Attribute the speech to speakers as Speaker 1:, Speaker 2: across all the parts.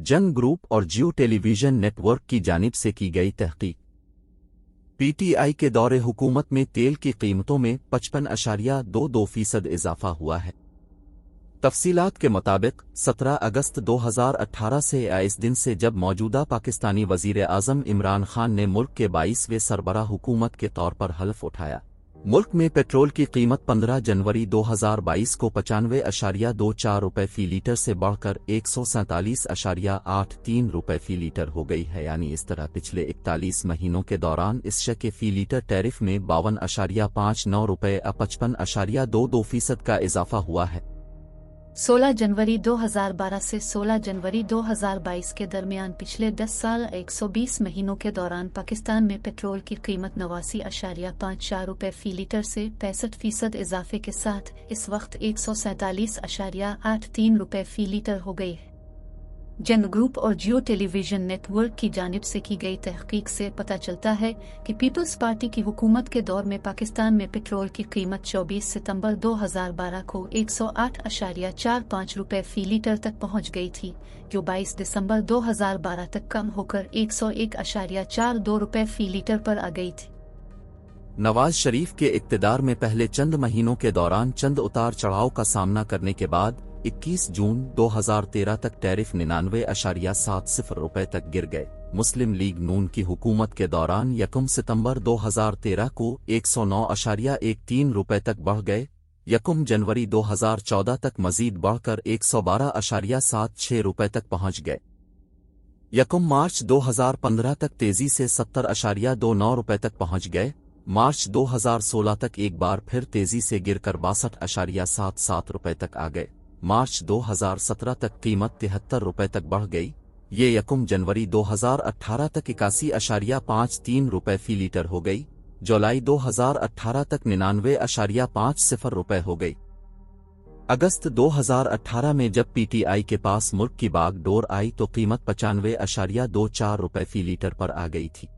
Speaker 1: जंग ग्रुप और जियो television network की जानिब से की गई तहकीक। पीटीआई के दौरे हुकूमत में तेल की कीमतों में 55.22% इजाफा हुआ है। तफसीलात के मुताबिक 17 अगस्त 2018 से या इस दिन से जब मौजूदा पाकिस्तानी वजीर आज़म इमरान खान ने मुल्क के 22वें सरबराह हुकूमत के तौर पर हल्फ उठाया, मुल्क में पेट्रोल की कीमत 15 जनवरी 2022 को 95.24 रुपये फी लीटर से बढ़कर 147.83 रुपये फी लीटर हो गई है। यानी इस तरह पिछले 41 महीनों के दौरान इस शय के फी लीटर टैरिफ में 52.59 रुपये 55.22% का इजाफा हुआ है।
Speaker 2: 16 जनवरी 2012 से 16 जनवरी 2022 के दरमियान पिछले 10 साल 120 महीनों के दौरान पाकिस्तान में पेट्रोल की कीमत 89.54 रुपये फी लीटर से 65% इजाफे के साथ इस वक्त 147.83 रुपये फी लीटर हो गई है। जंग ग्रुप और जियो टेलीविजन नेटवर्क की जानिब से की गई तहकीक से पता चलता है कि पीपल्स पार्टी की हुकूमत के दौर में पाकिस्तान में पेट्रोल की कीमत 24 सितंबर 2012 को 108.45 रुपये फी लीटर तक पहुंच गई थी, जो 22 दिसंबर 2012 तक कम होकर 101.42 रुपये फी लीटर पर आ गई थी।
Speaker 1: नवाज शरीफ के इक़्तिदार में पहले चंद महीनों के दौरान चंद उतार चढ़ाव का सामना करने के बाद 21 जून 2013 तक टैरिफ 99.70 रुपये तक गिर गए। मुस्लिम लीग नून की हुकूमत के दौरान 1 सितंबर 2013 को 109.13 रुपये तक बढ़ गए। 1 जनवरी 2014 तक मजीद बढ़कर 112.76 रुपये तक पहुंच गए। 1 मार्च 2015 तक तेजी से 70.29 रुपये तक पहुंच गए। मार्च 2016 तक एक बार फिर तेजी से गिरकर 62.77 रुपये तक आ गए। मार्च 2017 तक कीमत 73 रुपये तक बढ़ गई। ये 1 जनवरी 2018 तक 81.53 रुपये फी लीटर हो गई। जुलाई 2018 तक 99.50 रुपये हो गई। अगस्त 2018 में जब पीटीआई के पास मुल्क की बागडोर आई तो कीमत 95.24 रुपये फी लीटर पर आ गई थी।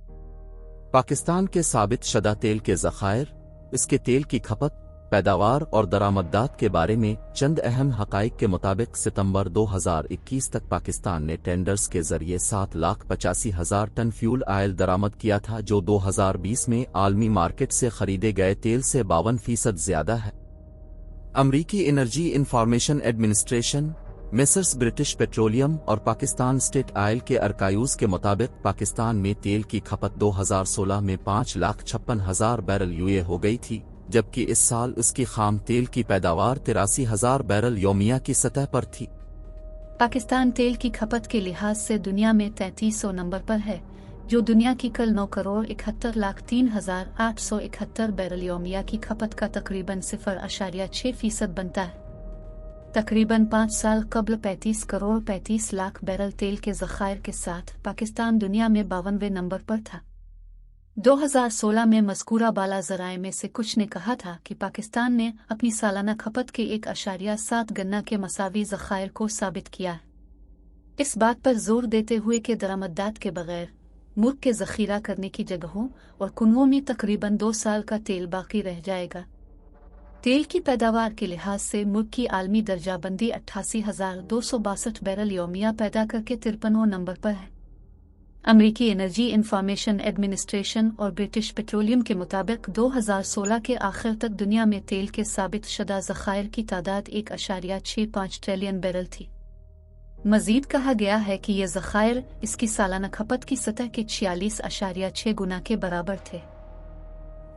Speaker 1: पाकिस्तान के साबित शदा तेल के ज़खायर, इसके तेल की खपत, पैदावार और दरामदात के बारे में चंद अहम हक़ाइक़ के मुताबिक सितंबर 2021 तक पाकिस्तान ने टेंडर्स के जरिए 7,85,000 टन फ्यूल ऑयल दरामद किया था, जो 2020 में आलमी मार्केट से खरीदे गए तेल से 52% ज्यादा है। अमरीकी energy information administration, messrs British petroleum और पाकिस्तान स्टेट ऑयल के अर्कायूज के मुताबिक पाकिस्तान में तेल की खपत 2016 में 5,56,000 बैरल यूए हो गई थी, जबकि इस साल उसकी खाम तेल की पैदावार 83,000 बैरल यौमिया की सतह पर थी।
Speaker 2: पाकिस्तान तेल की खपत के लिहाज से दुनिया में 3300 नंबर पर है, जो दुनिया की कल 9,71,03,871 बैरल यौमिया की खपत का तकरीबन 0.6% बनता है। तकरीबन 5 साल कबल 35 लाख बैरल तेल के ज़खायर के साथ पाकिस्तान दुनिया में 52वें नंबर पर था। 2016 में मज़कूरा बाला ज़राए में से कुछ ने कहा था कि पाकिस्तान ने अपनी सालाना खपत के 1.7 गन्ना के मसावी ज़खायर को साबित किया। इस बात पर जोर देते हुए कि दरामदात के बगैर मुल्क के ज़ख़ीरा करने की जगहों और कुनवों में तकरीबन 2 साल का तेल बाकी रह जाएगा। तेल की पैदावार के लिहाज से मुल्क की आलमी दर्जाबंदी 88,262 बैरल यौमिया पैदा करके 53वें नंबर पर है। अमरीकी एनर्जी इंफॉर्मेशन एडमिनिस्ट्रेशन और ब्रिटिश पेट्रोलियम के मुताबिक 2016 के आखिर तक दुनिया में तेल के साबित शुदा ज़खायर की तादाद 1.65 ट्रिलियन बैरल थी। मजीद कहा गया है कि ये ज़खायर इसकी सालाना खपत की सतह के 46.6 गुना के बराबर थे।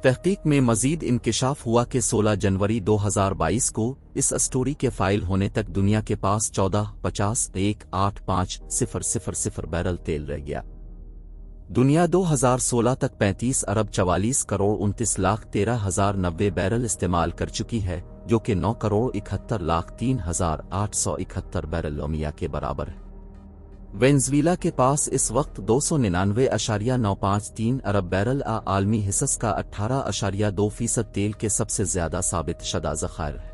Speaker 1: तहकीक में मजीद इंकिशाफ हुआ कि 16 जनवरी 2022 को इस स्टोरी के फाइल होने तक दुनिया के पास 14,50,185,000 बैरल तेल रह गया। दुनिया 2016 तक 35 अरब 44 करोड़ 29,13,090 बैरल इस्तेमाल कर चुकी है, जो कि 9 करोड़ 71,03,871 बैरल यौमिया के बराबर है। वेनेज़ुएला के पास इस वक्त 299.953 अरब बैरल आलमी हिस्स का 18.2% तेल के सबसे ज्यादा साबित शदा ज़खायर है।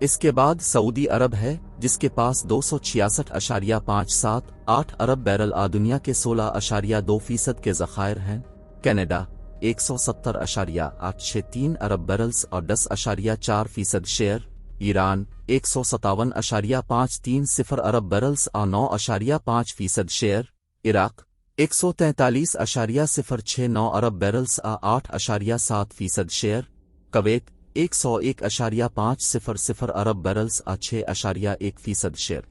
Speaker 1: इसके बाद सऊदी अरब है, जिसके पास 266.578 अरब बैरल दुनिया के 16.2% के ज़खायर हैं। कनाडा 170.863 अरब बैरल्स और 10.4% शेयर, ایران 157.530 ارب بیرلز آ 9.5% شیئر، عراق 143.069 ارب بیرلز آ 8.7% شیئر، کویت 101.500 ارب بیرلز آ 6.1% شیئر۔